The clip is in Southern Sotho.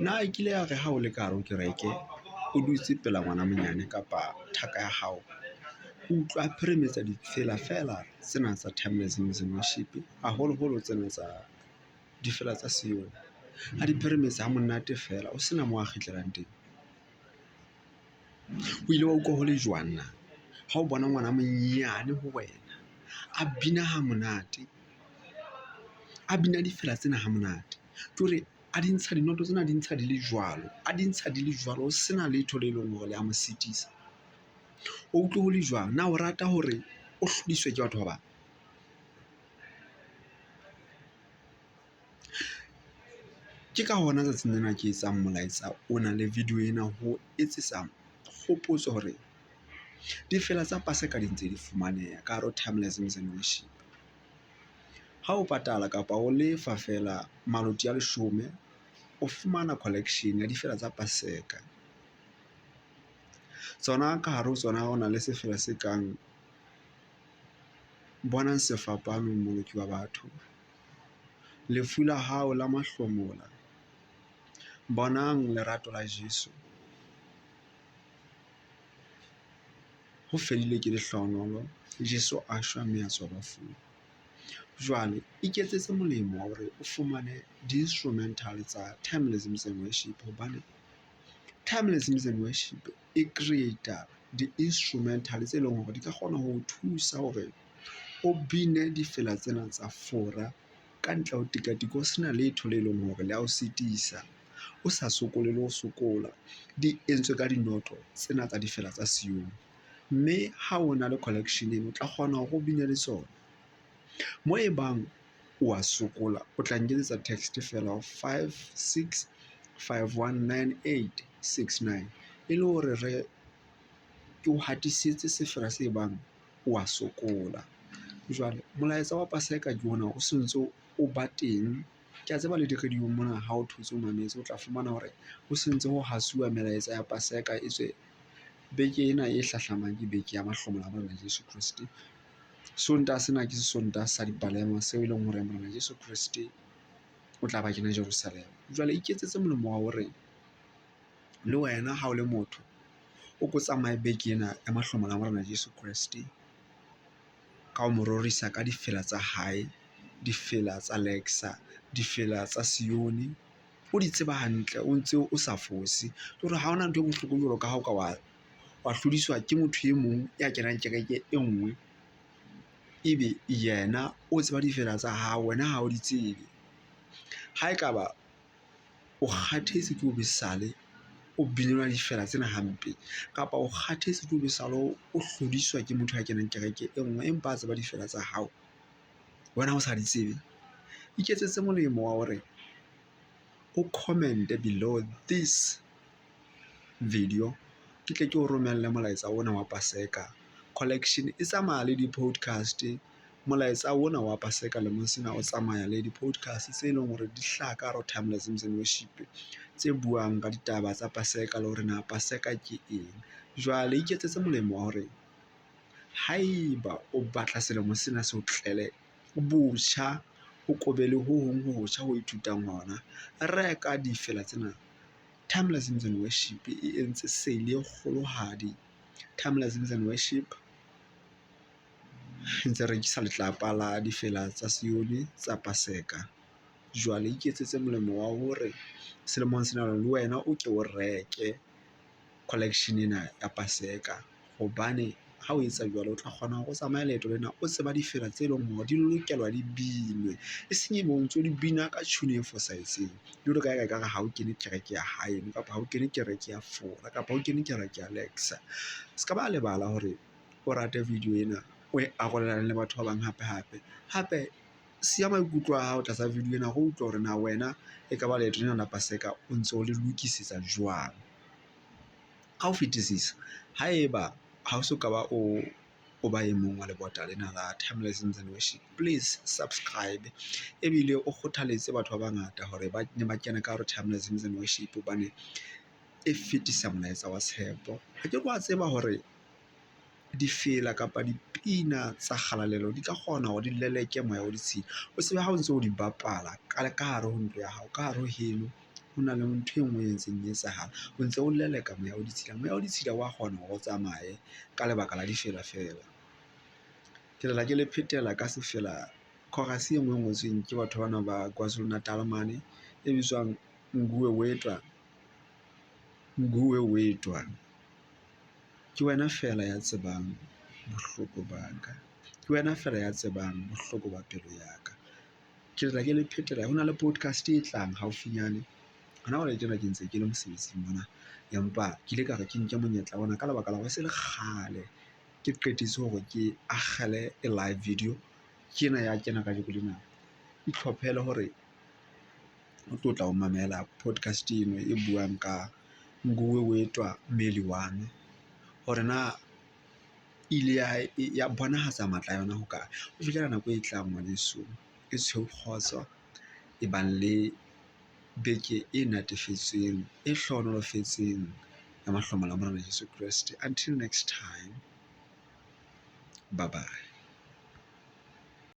Na e kile ya re ha o le ka hare ho kereke o dutse pela ngwana monyane kapa thaka ya hao o utlwa a phirimetsa difela fela tsena tsa timeless music worship haholoholo tsena tsa difela tsa Sione a di phirimetsa ha monate fela o sena mo a kgitlelang teng. O ile wa utlwa ho le jwang na ha o bona ngwana monyane ho wena a bina ha monate, a bina difela tsena ha monate ke hore a di ntsha dinoto tsena di ntsha di le jwalo, a di ntsha di le jwalo o sena letho le leng hore le a mo sitisa. O utlwe ho le jwang na o rata hore o hlodiswe ke batho ba bang? Ke ka hona tsatsing lena ke etsang molaetsa o na le video ena ho etsisa kgopotso hore difela tsa Paseka di ntse di fumaneha ka hare ho timeless music worship. Ha o patala kapa o lefa fela maloti a 10 o fumana collection ya difela tsa Paseka. Tsona ka hare ho tsona ho na le sefela se kang bonang sefapano moloki wa batho, lefu la hao la mahlomola, bonang lerato la Jesu, ho fedile ke lehlohonolo, Jesu a shwa mme a tswa bafung. Jwale iketsetse molemo wa hore o fumane di-instrumental tsa timeless music worship hobane timeless music worship e creator di-instrumental tse leng hore di ka kgona ho thusa hore o bine difela tsena tsa fora ka ntle ho tikatiko, o sena letho le leng hore le a o sitisa, o sa sokole le ho sokola, di entswe ka dinoto tsena tsa difela tsa Sione. Mme ha o na le collection eno o tla kgona hore o bine le tsona. Mo e bang o a sokola o tla nketsetsa text fela 56519869 e le hore re ke o hatisetse sefela se bang o a sokola. Jwale molaetsa wa Paseka ke ona o sentse o ba teng. Ke a tseba le di-radio mona ha o thotse o mametse o tla fumana hore o sentse ho hasuwa melaetsa ya Paseka e tswe beke ena e hlahlamang ke beke ya mahlomola a morena Jesu Kriste. Sontaha sena ke Sontaha sa dipalema seo e leng hore morena Jesu Kriste o tla ba kena Jerusalem. Jwale iketsetse molemo wa hore le wena ha o le motho o ko tsamaye beke ena ya mahlomola a morena Jesu Kriste ka ho mo rorisa ka difela tsa hae, difela tsa Lexa, difela tsa Sione, o di tseba hantle o ntse o sa fose. Ke hore ha hona ntho e bohloko jwalo ka ha o ka wa hlodiswa ke motho e mong ya kenang kereke e nngwe ebe yena o tseba difela tsa hao wena ha o di tsebe. Ha ekaba o kgathetse ke obesale o binelwa difela tsena hampe kapa o kgathetse ke obesale o hlodiswa ke motho ya kenang kereke e nngwe empa a tseba difela tsa hao wena o sa di tsebe, iketsetse molemo wa hore o comment below this video ke tle ke o romelle molaetsa ona wa Paseka. Collection e tsamaya le di-podcast, molaetsa ona wa Paseka lemong sena o tsamaya le di-podcast tse leng hore di hlaha ka hare ho timeless music worship tse buang ka ditaba tsa Paseka le hore na Paseka ke eng. Jwale iketsetse molemo wa hore haeba o batla selemo sena se o tlele botjha o kobele ho hong ho hotjha ho ithutang hona, reka difela tsena. Timeless music worship e entse sale e kgolohadi. Timeless music worship ntse rekisa letlapa la difela tsa Sione tsa Paseka. Jwale iketsetse molemo wa hore selemong sena le wena o ke o reke collection ena ya Paseka hobane ha o etsa jwalo o tla kgona hore o tsamaye leeto lena o tseba difela tse leng hore di lokelwa di binwe e senye bo ntso di bina ka tune e fosahetseng le hore ka ka ha o kene kereke ya hae kapa ha o kene kereke ya fora kapa o kene kereke ya Lexa. Ska ba lebala hore o rate video ena o e arolelane le batho ba bang hape siya maikutlo a hao tlasa video ena go utlwa hore na wena e ka ba leeto lena la Paseka o ntse o le lokisetsa jwang. Ka ho fetisisa haeba ha o so ka ba o ba e mong wa lebota lena la timeless music worship, please subscribe ebile o kgothaletse batho ba bangata hore ba ne ba kena ka hare timeless music worship hobane e fetisa molaetsa wa tshepo. Ha ke kwa tseba hore difela kapa dipina tsa kgalalelo di ka kgona hore di leleke moya o ditshila o tsebe ha o ntse o di bapala ka hare ho ntlo ya hao ka hare ho heno ho na le ntho e nngwe e ntseng e etsahala, o ntse o leleka moya o ditshila wa kgona hore o tsamaye ka lebaka la difela fela. Ke lela ke le phetela ka sefela chorus e nngwe e ngotsweng ke batho bana ba KwaZulu-Natal mane e bitswang Nguwe Wetwa. Ke wena fela ya tsebang bohloko ba ka, ke wena fela ya tsebang bohloko ba pelo ya ka. Ke lela ke le phetela, ho na le podcast e tlang haufinyane hona jwale tjena ke ntse ke le mosebetsing mona, empa ke ile ka re ke nke monyetla ona ka lebaka la hore se le kgale ke qetetse hore ke akgele e live video ke ena ya kena ka jeko lena. Itlhophele hore o tlotla o mamela podcast eno e buang ka Nguwe Wetwa Meliwane, hore na ile ya bonahatsa matla a yona ho kae ho fihlela nako e tlang ngwaneso. E tshweu kgotso, e bang le beke e natefetsweng, e hlohonolofetseng ya mahlomola a Morena Jesu Kreste. Until next time, bye bye.